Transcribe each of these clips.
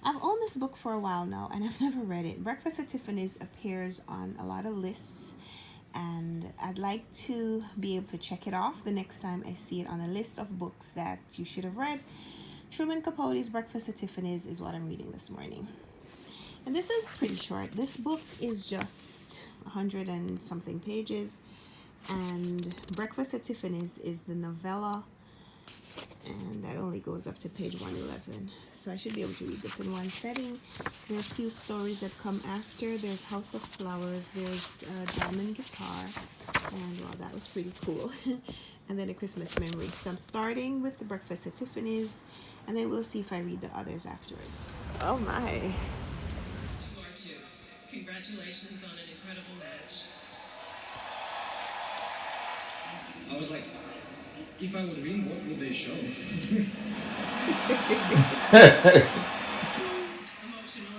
I've owned this book for a while now and I've never read it. Breakfast at Tiffany's appears on a lot of lists, and I'd like to be able to check it off the next time I see it on a list of books that you should have read. Truman Capote's Breakfast at Tiffany's is what I'm reading this morning. And this is pretty short. This book is just 100 and something pages, and Breakfast at Tiffany's is the novella, and that only goes up to page 111. So I should be able to read this in one setting. There are a few stories that come after. There's House of Flowers, there's Diamond Guitar, and well, that was pretty cool. And then A Christmas Memory. So I'm starting with the Breakfast at Tiffany's, and then we'll see if I read the others afterwards. Oh my. You are too. Congratulations on an incredible match. I was like, if I would win, what would they show? Emotional,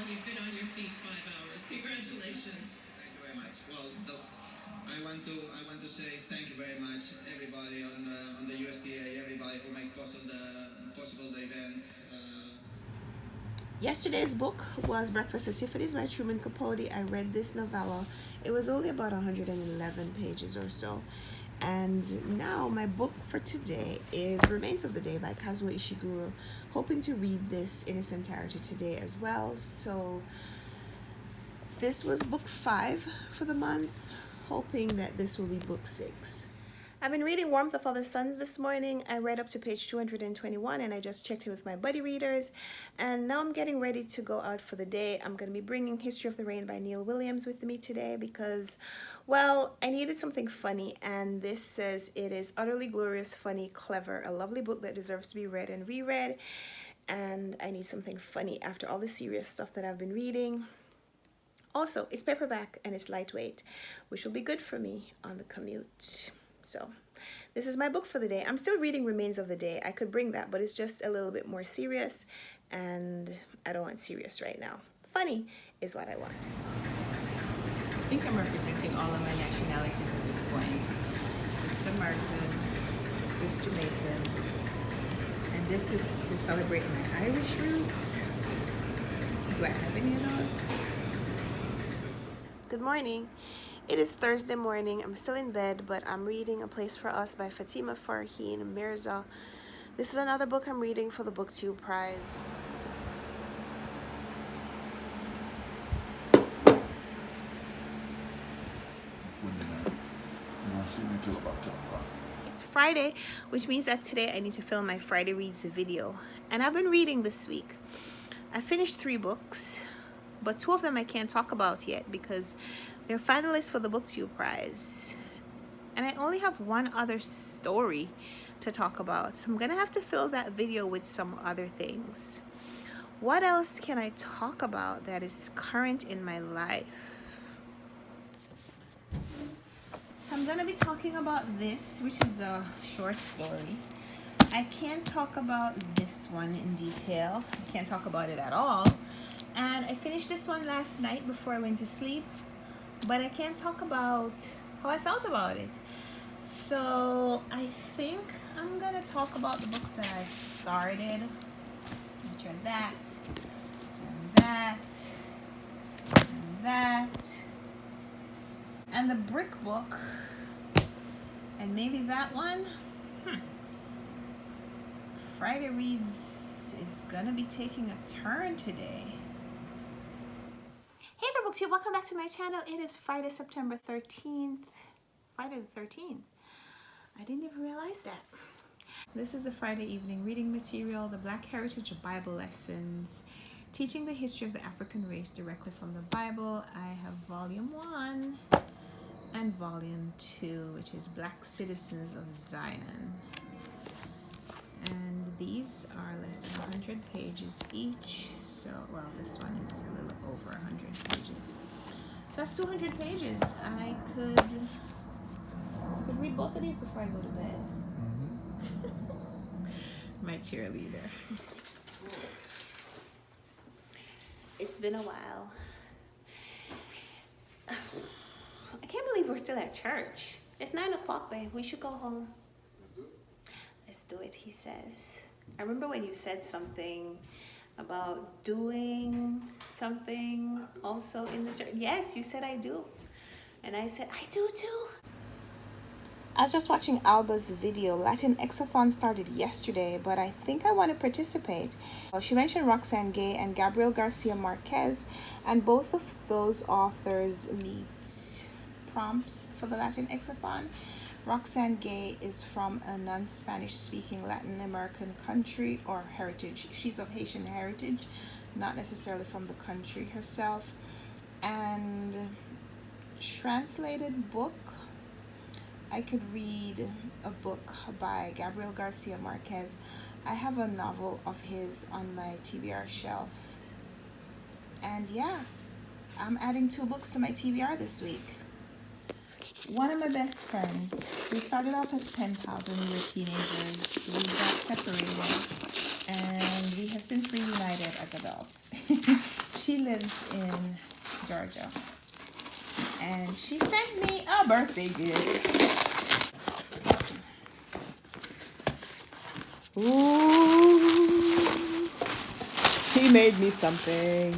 and you've been on your feet 5 hours. Congratulations. Thank you very much. Well, I want to say thank you very much, everybody on the USDA, everybody who makes possible the event. Yesterday's book was Breakfast at Tiffany's by Truman Capote. I read this novella. It was only about 111 pages or so. And now my book for today is Remains of the Day by Kazuo Ishiguro. Hoping to read this in its entirety today as well. So this was book 5 for the month. Hoping that this will be book 6. I've been reading Warmth of Other Suns this morning. I read up to page 221 and I just checked it with my buddy readers. And now I'm getting ready to go out for the day. I'm going to be bringing History of the Rain by Neil Williams with me today because, well, I needed something funny. And this says it is utterly glorious, funny, clever, a lovely book that deserves to be read and reread. And I need something funny after all the serious stuff that I've been reading. Also, it's paperback and it's lightweight, which will be good for me on the commute. So this is my book for the day. I'm still reading Remains of the Day. I could bring that, but it's just a little bit more serious, and I don't want serious right now. Funny is what I want. I think I'm representing all of my nationalities at this point. This is American, this is Jamaican, and this is to celebrate my Irish roots. Do I have any of those? Good morning. It is Thursday morning. I'm still in bed, but I'm reading A Place for Us by Fatima Farheen Mirza. This is another book I'm reading for the BookTube Prize. It's Friday, which means that today I need to film my Friday Reads video. And I've been reading this week. I finished 3 books, but 2 of them I can't talk about yet because they're finalists for the BookTube Prize. And I only have one other story to talk about, so I'm gonna have to fill that video with some other things. What else can I talk about that is current in my life? So I'm gonna be talking about this, which is a short story. I can't talk about this one in detail. I can't talk about it at all. And I finished this one last night before I went to sleep, but I can't talk about how I felt about it. So I think I'm gonna talk about the books that I've started, which are that, and that, and that, and the brick book, and maybe that one. Friday Reads is gonna be taking a turn today. Hey there, BookTube, welcome back to my channel. It is Friday, September 13th. Friday the 13th. I didn't even realize that. This is the Friday evening reading material, the Black Heritage Bible Lessons, teaching the history of the African race directly from the Bible. I have volume 1 and volume 2, which is Black Citizens of Zion. And these are less than 100 pages each. So, well, this one is a little over 100 pages. So that's 200 pages. I could read both of these before I go to bed. My cheerleader. It's been a while. I can't believe we're still at church. It's 9 o'clock, babe. We should go home. Let's do it, he says. I remember when you said something about doing something also in this. Yes, you said I do. And I said, I do too. I was just watching Alba's video. Latin Exathon started yesterday, but I think I want to participate. Well, she mentioned Roxane Gay and Gabriel Garcia Marquez, and both of those authors meet prompts for the Latin Exathon. Roxane Gay is from a non-Spanish speaking Latin American country or heritage. She's of Haitian heritage, not necessarily from the country herself. And translated book, I could read a book by Gabriel Garcia Marquez. I have a novel of his on my TBR shelf. And yeah, I'm adding 2 books to my TBR this week. One of my best friends, we started off as pen pals when we were teenagers. We got separated and we have since reunited as adults. She lives in Georgia. And she sent me a birthday gift. Ooh, she made me something.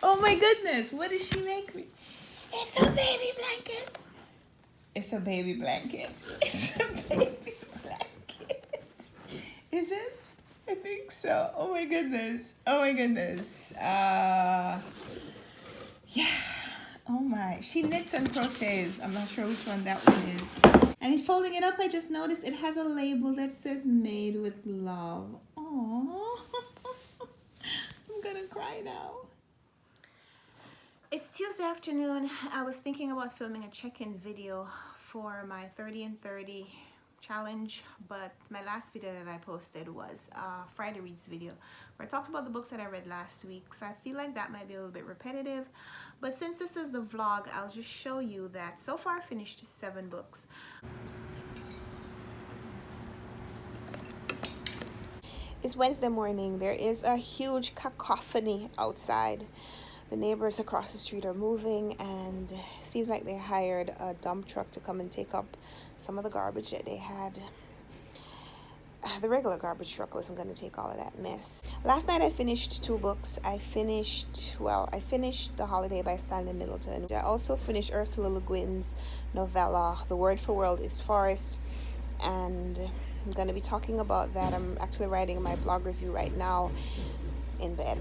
Oh my goodness, what did she make me? It's a baby blanket. It's a baby blanket. It's a baby blanket. Is it? I think so. Oh my goodness. Oh my goodness. Yeah. Oh my. She knits and crochets. I'm not sure which one that one is. And in folding it up, I just noticed it has a label that says made with love. Aww. I'm gonna cry now. It's Tuesday afternoon. I was thinking about filming a check-in video for my 30 and 30 challenge, but my last video that I posted was a Friday Reads video where I talked about the books that I read last week, so I feel like that might be a little bit repetitive, but since this is the vlog, I'll just show you that so far I finished 7 books. It's Wednesday morning. There is a huge cacophony outside. The neighbors across the street are moving, and it seems like they hired a dump truck to come and take up some of the garbage that they had. The regular garbage truck wasn't going to take all of that mess. Last night I finished 2 books. I finished The Holiday by Stanley Middleton. I also finished Ursula Le Guin's novella, The Word for World is Forest, and I'm going to be talking about that. I'm actually writing my blog review right now in bed.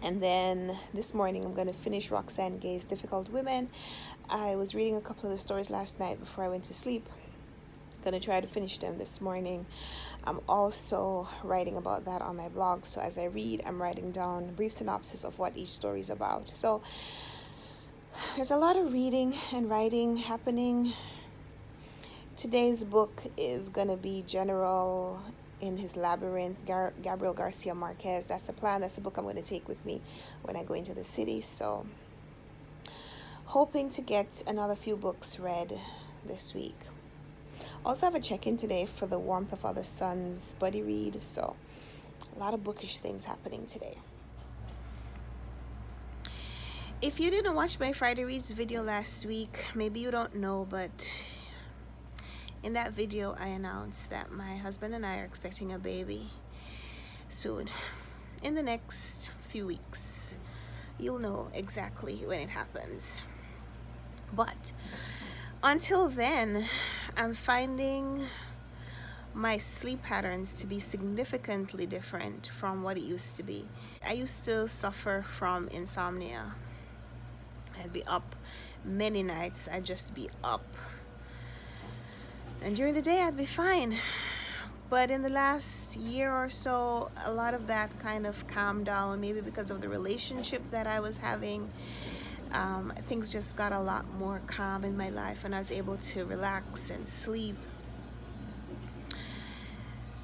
And then this morning I'm going to finish Roxane Gay's Difficult Women. I was reading a couple of the stories last night before I went to sleep. Going to try to finish them this morning. I'm also writing about that on my blog. So as I read, I'm writing down a brief synopsis of what each story is about. So there's a lot of reading and writing happening. Today's book is going to be General in His Labyrinth, Gabriel Garcia Marquez. That's the plan. That's the book I'm going to take with me when I go into the city. So hoping to get another few books read this week. Also have a check-in today for the Warmth of Other Suns buddy read. So a lot of bookish things happening today. If you didn't watch my Friday Reads video last week, maybe you don't know, but in that video, I announced that my husband and I are expecting a baby soon. In the next few weeks, you'll know exactly when it happens. But until then, I'm finding my sleep patterns to be significantly different from what it used to be. I used to suffer from insomnia. I'd be up many nights. I'd just be up. And during the day, I'd be fine. But in the last year or so, a lot of that kind of calmed down, maybe because of the relationship that I was having. Things just got a lot more calm in my life, and I was able to relax and sleep.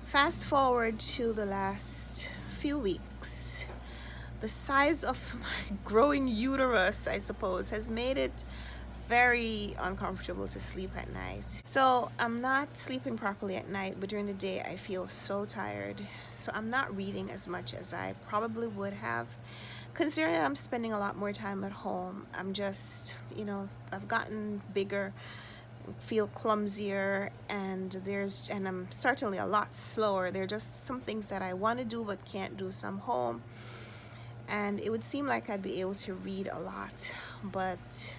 Fast forward to the last few weeks, the size of my growing uterus, I suppose, has made it very uncomfortable to sleep at night. So I'm not sleeping properly at night, but during the day I feel so tired. So I'm not reading as much as I probably would have. Considering I'm spending a lot more time at home, I'm just, I've gotten bigger. feel clumsier, and I'm certainly a lot slower. There are just some things that I want to do but can't do, so I'm home, and it would seem like I'd be able to read a lot, but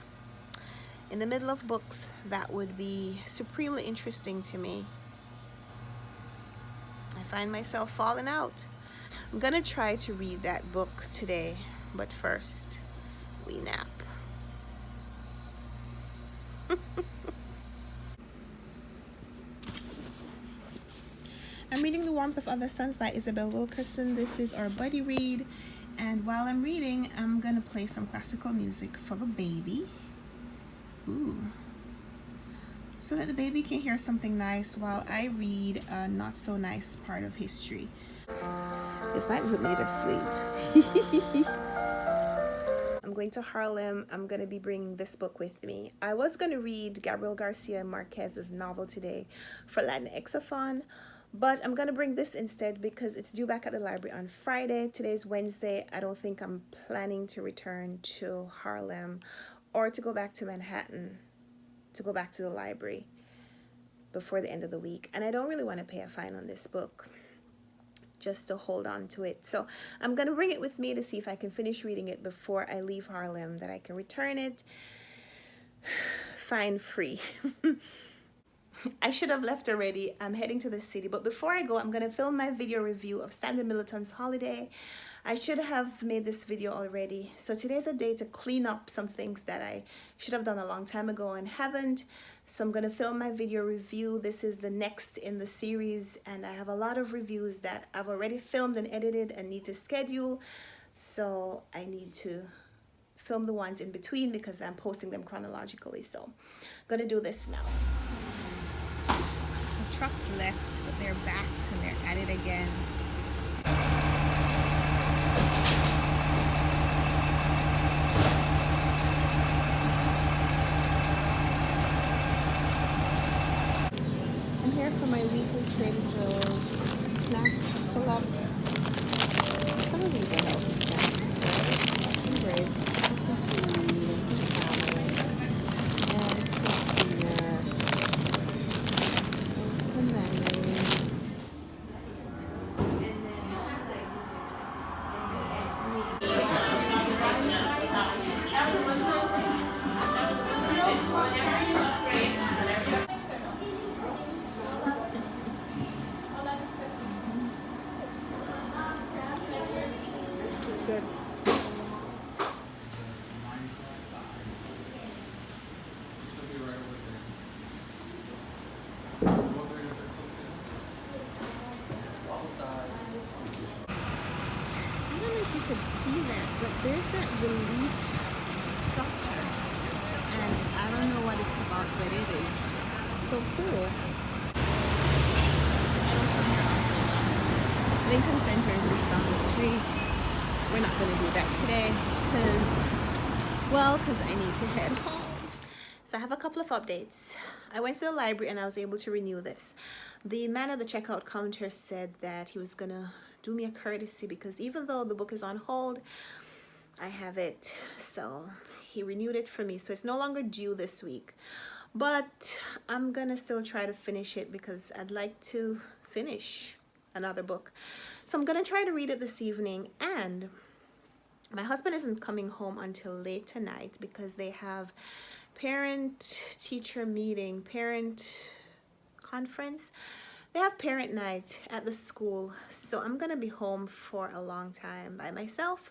in the middle of books that would be supremely interesting to me, I find myself falling out. I'm gonna try to read that book today, but first we nap. I'm reading The Warmth of Other Suns by Isabel Wilkerson. This is our buddy read, and while I'm reading, I'm gonna play some classical music for the baby. Ooh. So that the baby can hear something nice while I read a not so nice part of history. This might put me to sleep. I'm going to Harlem. I'm going to be bringing this book with me. I was going to read Gabriel Garcia Marquez's novel today for Latinxathon, but I'm going to bring this instead because it's due back at the library on Friday. Today's Wednesday. I don't think I'm planning to return to Harlem or to go back to Manhattan to go back to the library before the end of the week. And I don't really want to pay a fine on this book, just to hold on to it. So I'm going to bring it with me to see if I can finish reading it before I leave Harlem, that I can return it fine free. I should have left already. I'm heading to the city, but before I go, I'm going to film my video review of Stanley Middleton's Holiday. I should have made this video already. So today's a day to clean up some things that I should have done a long time ago and haven't. So I'm going to film my video review. This is the next in the series, and I have a lot of reviews that I've already filmed and edited and need to schedule. So I need to film the ones in between because I'm posting them chronologically. So I'm going to do this now. The trucks left, but they're back and they're at it again. I'm here for my weekly Trader Joe's snack pull-up. Some of these are healthy snacks, right? Some grapes, some seaweed, some salmon, and some peanuts, and some mayonnaise. It's good. I don't know if you could see that, but there's that relief structure, and I don't know what it's about, but it is so cool. Lincoln Center is just down the street. We're not going to do that today because I need to head home. So I have a couple of updates. I went to the library and I was able to renew this. The man at the checkout counter said that he was going to do me a courtesy because even though the book is on hold, I have it. So he renewed it for me. So it's no longer due this week. But I'm going to still try to finish it because I'd like to finish another book. So I'm going to try to read it this evening, and my husband isn't coming home until late tonight because they have parent-teacher meeting, parent conference. They have parent night at the school, so I'm going to be home for a long time by myself.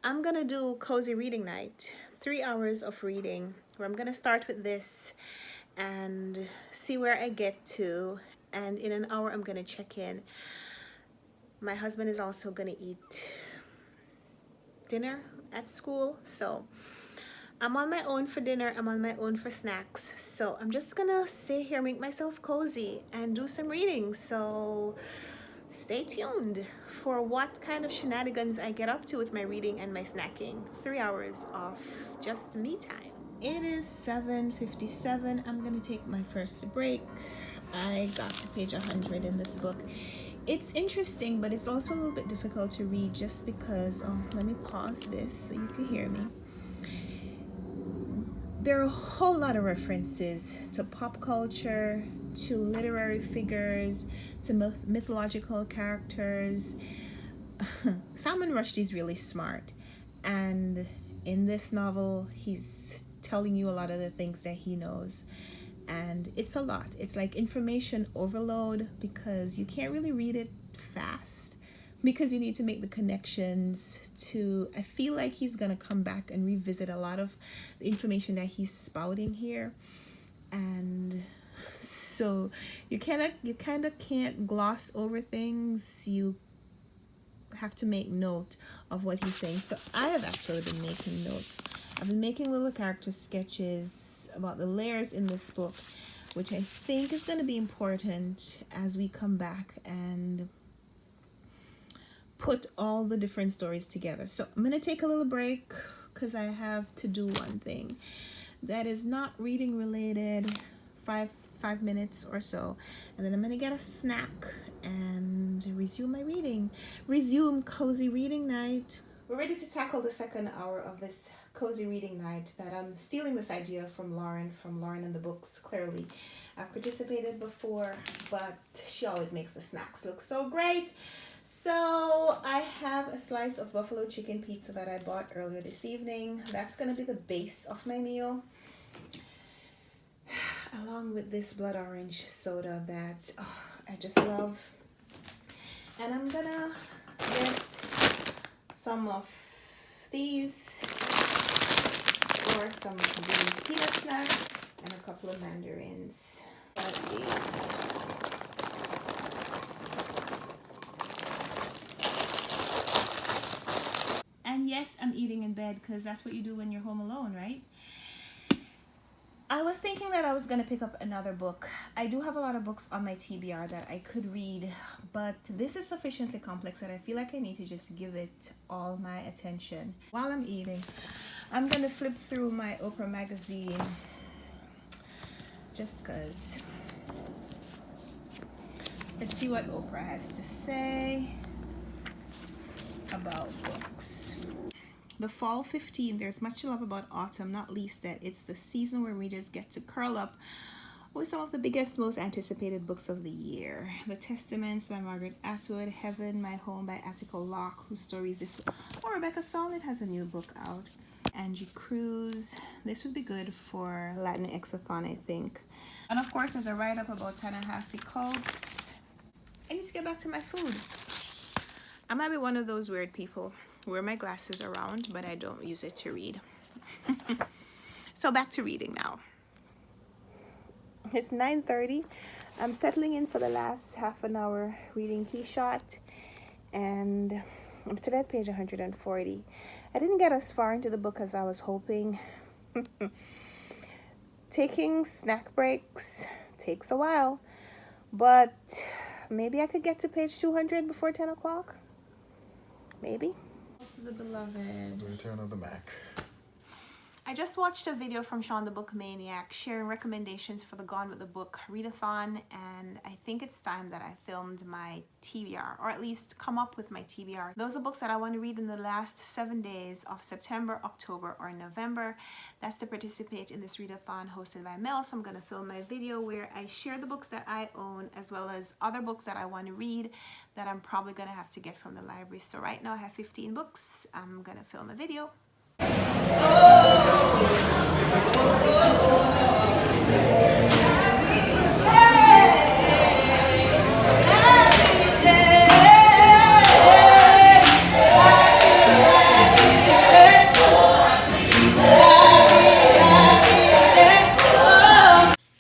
I'm going to do cozy reading night, 3 hours of reading, where I'm going to start with this and see where I get to. And in an hour, I'm going to check in. My husband is also going to eat dinner at school. So I'm on my own for dinner. I'm on my own for snacks. So I'm just going to stay here, make myself cozy, and do some reading. So stay tuned for what kind of shenanigans I get up to with my reading and my snacking. 3 hours of just me time. It is 7:57. I'm going to take my first break. I got to page 100 in this book. It's interesting, but it's also a little bit difficult to read just because, let me pause this so you can hear me. there are a whole lot of references to pop culture, to literary figures, to mythological characters. Salman Rushdie is really smart, and in this novel he's telling you a lot of the things that he knows, and it's a lot. It's like information overload because you can't really read it fast because you need to make the connections to, I feel like he's gonna come back and revisit a lot of the information that he's spouting here, and so you kind of can't gloss over things. You have to make note of what he's saying. So I have actually been making notes. I've been making little character sketches about the layers in this book, which I think is going to be important as we come back and put all the different stories together. So I'm going to take a little break because I have to do one thing that is not reading related, five minutes or so, and then I'm going to get a snack and resume my reading. Resume cozy reading night. We're ready to tackle the second hour of this cozy reading night that I'm stealing this idea from Lauren and the Books. Clearly I've participated before, but she always makes the snacks look so great. So I have a slice of buffalo chicken pizza that I bought earlier this evening. That's going to be the base of my meal, along with this blood orange soda that I just love. And I'm gonna get some of these, or some of these peanut snacks, and a couple of mandarins. And yes, I'm eating in bed because that's what you do when you're home alone, right? I was thinking that I was going to pick up another book. I do have a lot of books on my TBR that I could read, but this is sufficiently complex that I feel like I need to just give it all my attention. While I'm eating, I'm going to flip through my Oprah magazine just because. Let's see what Oprah has to say about books. The fall 15, there's much to love about autumn, not least that it's the season where readers get to curl up with some of the biggest, most anticipated books of the year. The Testaments by Margaret Atwood, Heaven, My Home by Attica Locke, whose stories this, or Rebecca Solnit has a new book out. Angie Cruz, this would be good for Latinx-a-thon, I think. And of course, there's a write-up about Ta-Nehisi Coates. I need to get back to my food. I might be one of those weird people who wear my glasses around, but I don't use it to read. So back to reading now. It's 9:30. I'm settling in for the last half an hour reading Keyshot, and I'm still at page 140. I didn't get as far into the book as I was hoping. Taking snack breaks takes a while, but maybe I could get to page 200 before 10 o'clock. Maybe. The beloved. Return of the Mac. I just watched a video from Sean the Book Maniac sharing recommendations for the Gone with the Book readathon, and I think it's time that I filmed my TBR, or at least come up with my TBR. Those are books that I want to read in the last 7 days of September, October, or November. That's to participate in this readathon hosted by Mel. So I'm going to film my video where I share the books that I own as well as other books that I want to read that I'm probably going to have to get from the library. So right now I have 15 books. I'm going to film a video.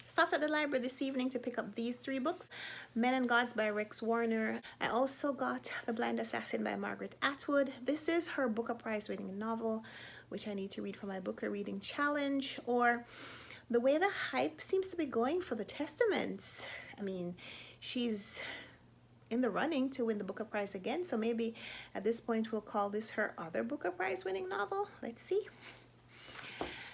Stopped at the library this evening to pick up these 3 books. Men and Gods by Rex Warner. I also got The Blind Assassin by Margaret Atwood. This is her Booker Prize winning novel, which I need to read for my Booker Reading Challenge. Or the way the hype seems to be going for the Testaments. I mean, she's in the running to win the Booker Prize again, so maybe at this point we'll call this her other Booker Prize winning novel. Let's see.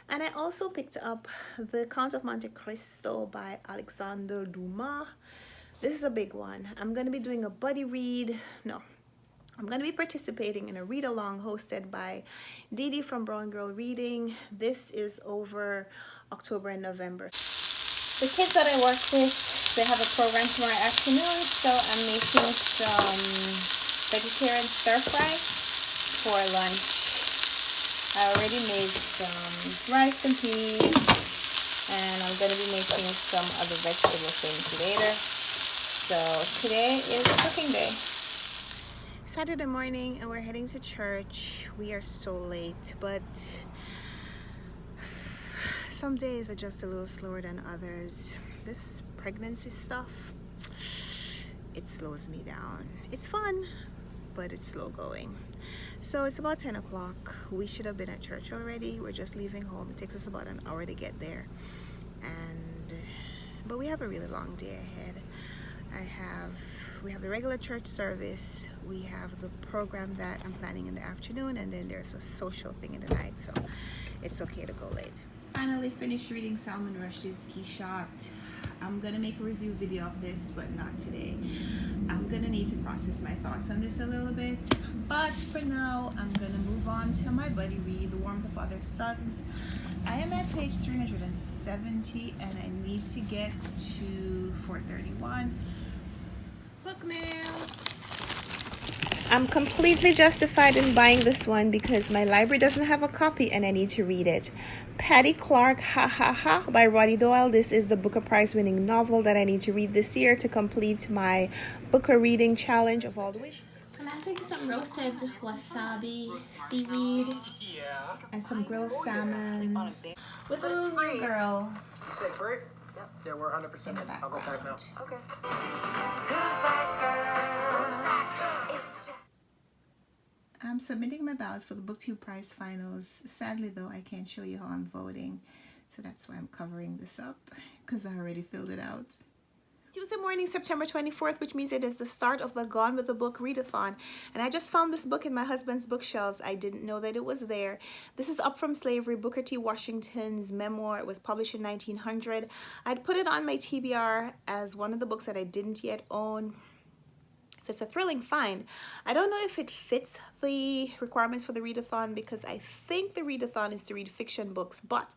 And I also picked up The Count of Monte Cristo by Alexandre Dumas. This is a big one. I'm going to be doing a buddy read. No, I'm going to be participating in a read-along hosted by Dee Dee from Brown Girl Reading. This is over October and November. The kids that I work with, they have a program tomorrow afternoon, so I'm making some vegetarian stir fry for lunch. I already made some rice and peas, and I'm going to be making some other vegetable things later. So today is cooking day. Saturday morning and we're heading to church. We are so late, but some days are just a little slower than others. This pregnancy stuff, it slows me down. It's fun, but it's slow going. So it's about 10 o'clock. We should have been at church already. We're just leaving home. It takes us about an hour to get there. But we have a really long day ahead. We have the regular church service. We have the program that I'm planning in the afternoon, and then there's a social thing in the night, so it's okay to go late. Finally finished reading Salman Rushdie's He Shot. I'm gonna make a review video of this, but not today. I'm gonna need to process my thoughts on this a little bit, but for now I'm gonna move on to my buddy read, The Warmth of Other Suns. I am at page 370 and I need to get to 431. Book mail. I'm completely justified in buying this one because my library doesn't have a copy and I need to read it. Patty Clark, Ha Ha Ha by Roddy Doyle. This is the Booker Prize winning novel that I need to read this year to complete my Booker reading challenge of all the way. And I think some roasted wasabi, seaweed, and some grilled salmon with a little new girl. You said Bert? Yep. Yeah, we're 100%. In the I'll go back now. background. Okay. I'm submitting my ballot for the BookTube Prize Finals. Sadly, though, I can't show you how I'm voting, so that's why I'm covering this up, because I already filled it out. Tuesday morning, September 24th, which means it is the start of the Gone with the Book readathon. And I just found this book in my husband's bookshelves. I didn't know that it was there. This is Up From Slavery, Booker T. Washington's memoir. It was published in 1900. I'd put it on my TBR as one of the books that I didn't yet own. So it's a thrilling find. I don't know if it fits the requirements for the readathon because I think the readathon is to read fiction books, but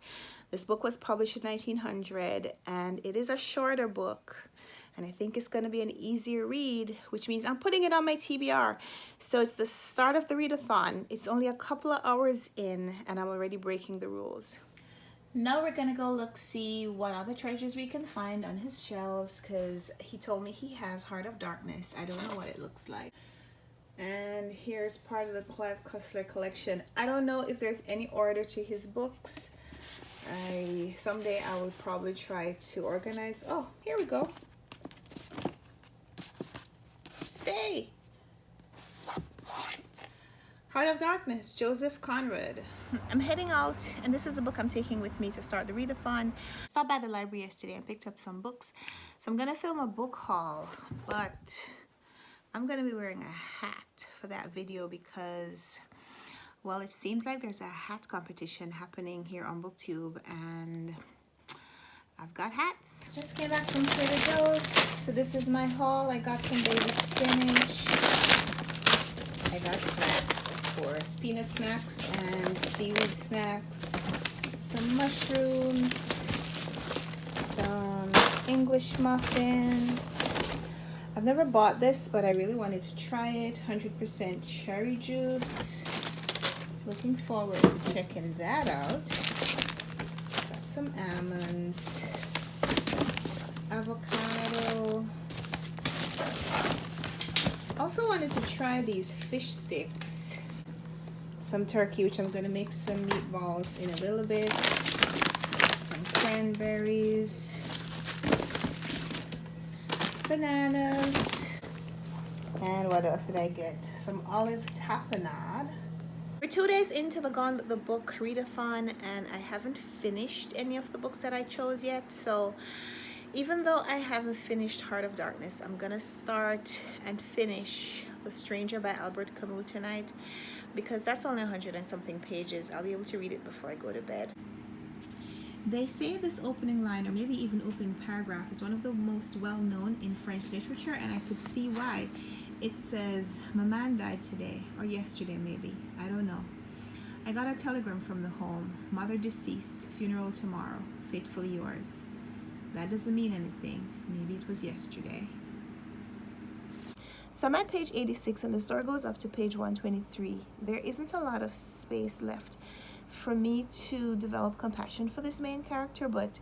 this book was published in 1900 and it is a shorter book. And I think it's going to be an easier read, which means I'm putting it on my TBR. So it's the start of the readathon. It's only a couple of hours in, and I'm already breaking the rules. Now we're going to go see what other treasures we can find on his shelves, because he told me he has Heart of Darkness. I don't know what it looks like. And here's part of the Clive Cussler collection. I don't know if there's any order to his books. Someday I will probably try to organize. Oh, here we go. Stay. Heart of Darkness, Joseph Conrad. I'm heading out, and this is the book I'm taking with me to start the readathon. Stopped by the library yesterday and picked up some books. So I'm going to film a book haul, but I'm going to be wearing a hat for that video because, well, it seems like there's a hat competition happening here on BookTube, and I've got hats. Just came back from Trader Joe's. So this is my haul. I got some baby spinach. I got snacks, of course. Peanut snacks and seaweed snacks. Some mushrooms. Some English muffins. I've never bought this, but I really wanted to try it. 100% cherry juice. Looking forward to checking that out. Got some almonds, avocado. Also wanted to try these fish sticks. Some turkey, which I'm going to make some meatballs in a little bit. Some cranberries. Bananas. And what else did I get? Some olive tapenade. We're 2 days into the Gone with the Book readathon, and I haven't finished any of the books that I chose yet. So even though I haven't finished Heart of Darkness, I'm gonna start and finish The Stranger by Albert Camus tonight, because that's only 100 and something pages. I'll be able to read it before I go to bed. They say this opening line, or maybe even opening paragraph, is one of the most well-known in French literature, and I could see why. It says, my man died today, or yesterday maybe, I don't know. I got a telegram from the home, mother deceased, funeral tomorrow, faithfully yours. That doesn't mean anything, maybe it was yesterday. So I'm at page 86 and the story goes up to page 123. There isn't a lot of space left for me to develop compassion for this main character, but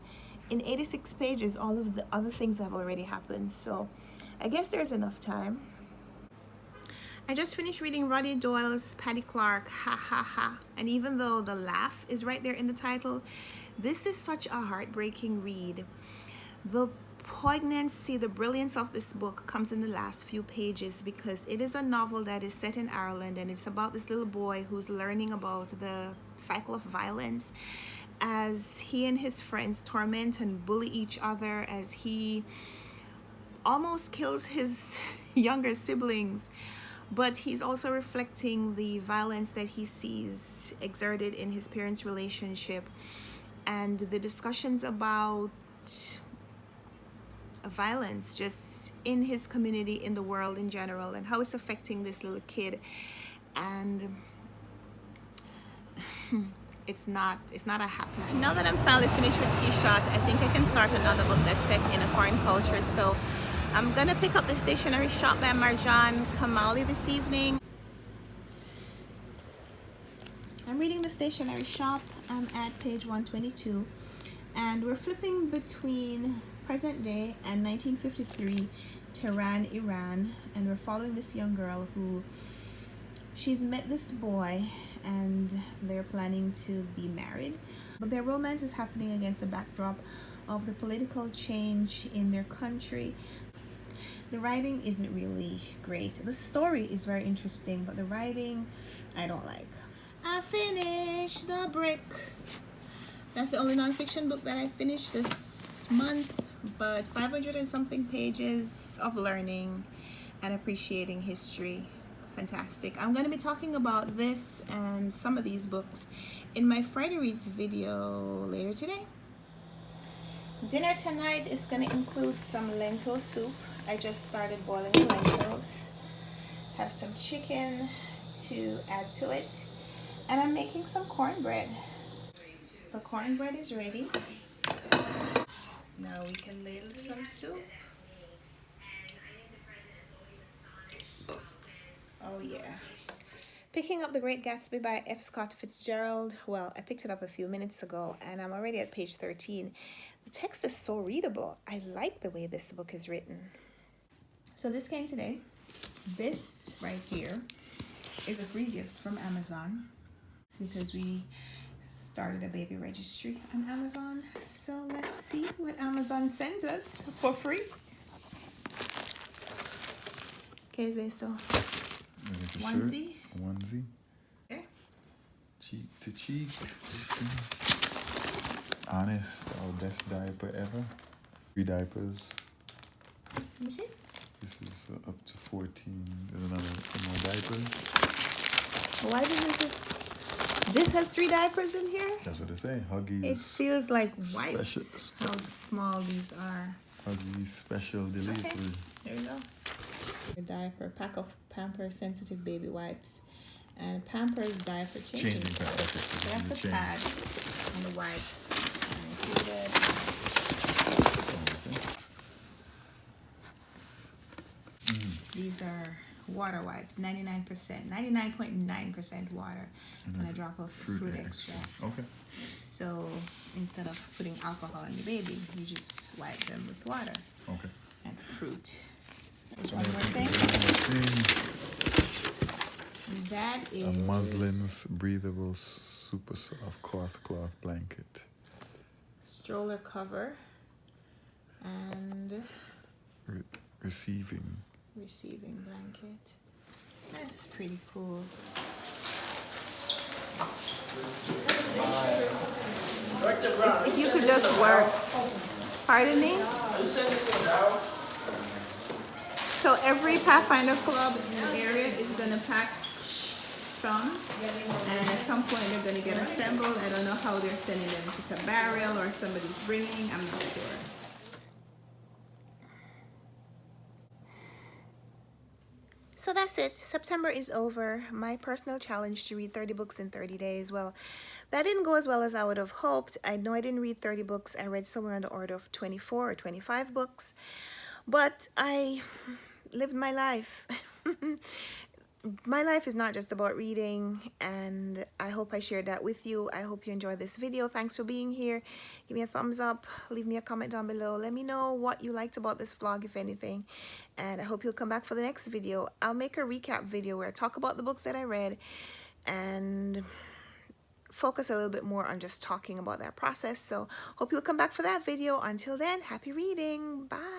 in 86 pages, all of the other things have already happened, so I guess there's enough time. I just finished reading Roddy Doyle's Patty Clark, ha ha ha, and even though the laugh is right there in the title, this is such a heartbreaking read. The poignancy, the brilliance of this book comes in the last few pages because it is a novel that is set in Ireland, and it's about this little boy who's learning about the cycle of violence as he and his friends torment and bully each other, as he almost kills his younger siblings. But he's also reflecting the violence that he sees exerted in his parents' relationship and the discussions about violence just in his community, in the world in general, and how it's affecting this little kid. And it's not a happy. Now that I'm finally finished with Keyshot, I think I can start another book that's set in a foreign culture. So I'm gonna pick up The Stationery Shop by Marjan Kamali this evening. I'm reading The Stationery Shop. I'm at page 122, and we're flipping between present day and 1953 Tehran, Iran, and we're following this young girl who she's met this boy and they're planning to be married, but their romance is happening against the backdrop of the political change in their country. The writing isn't really great. The story is very interesting, but the writing I don't like. I finished The Brick. That's the only nonfiction book that I finished this month, but 500 and something pages of learning and appreciating history. Fantastic. I'm going to be talking about this and some of these books in my Friday Reads video later today. Dinner tonight is going to include some lentil soup. I just started boiling the lentils. Have some chicken to add to it. And I'm making some cornbread. The cornbread is ready. Now we can ladle some soup. Oh yeah. Picking up The Great Gatsby by F. Scott Fitzgerald. Well, I picked it up a few minutes ago and I'm already at page 13. The text is so readable. I like the way this book is written. So this came today. This right here is a free gift from Amazon. It's because we started a baby registry on Amazon. So let's see what Amazon sent us for free. ¿Qué es esto? Onesie. Onesie. Okay. Cheek to cheek. Honest, our best diaper ever. 3 diapers. Let me see. This is for up to 14. There's some more diapers. Why does this has 3 diapers in here? That's what they say. Huggies. It feels like wipes. Special. How small these are. Huggies special delivery. Okay. There you go. A diaper, pack of Pampers sensitive baby wipes, and Pampers diaper changing. Changing pad. Okay, So that's the change. pad and the wipes included. These are water wipes, 99.9% water, and a drop of fruit extract. Okay. So instead of putting alcohol on your baby, you just wipe them with water Okay. and fruit. There's one more thing. That is A muslin's breathable super soft cloth blanket. stroller cover and Receiving. blanket. That's pretty cool. If you could just work. Pardon me? So every Pathfinder club in the area is going to pack some, and at some point they're going to get assembled. I don't know how they're sending them. If it's a barrel or somebody's bringing, I'm not sure. So that's it. September is over. My personal challenge to read 30 books in 30 days. Well, that didn't go as well as I would have hoped. I know I didn't read 30 books. I read somewhere on the order of 24 or 25 books. But I lived my life. My life is not just about reading, and I hope I shared that with you. I hope you enjoyed this video. Thanks for being here. Give me a thumbs up, leave me a comment down below. Let me know what you liked about this vlog, if anything, and I hope you'll come back for the next video. I'll make a recap video where I talk about the books that I read and focus a little bit more on just talking about that process. So hope you'll come back for that video. Until then, happy reading. Bye.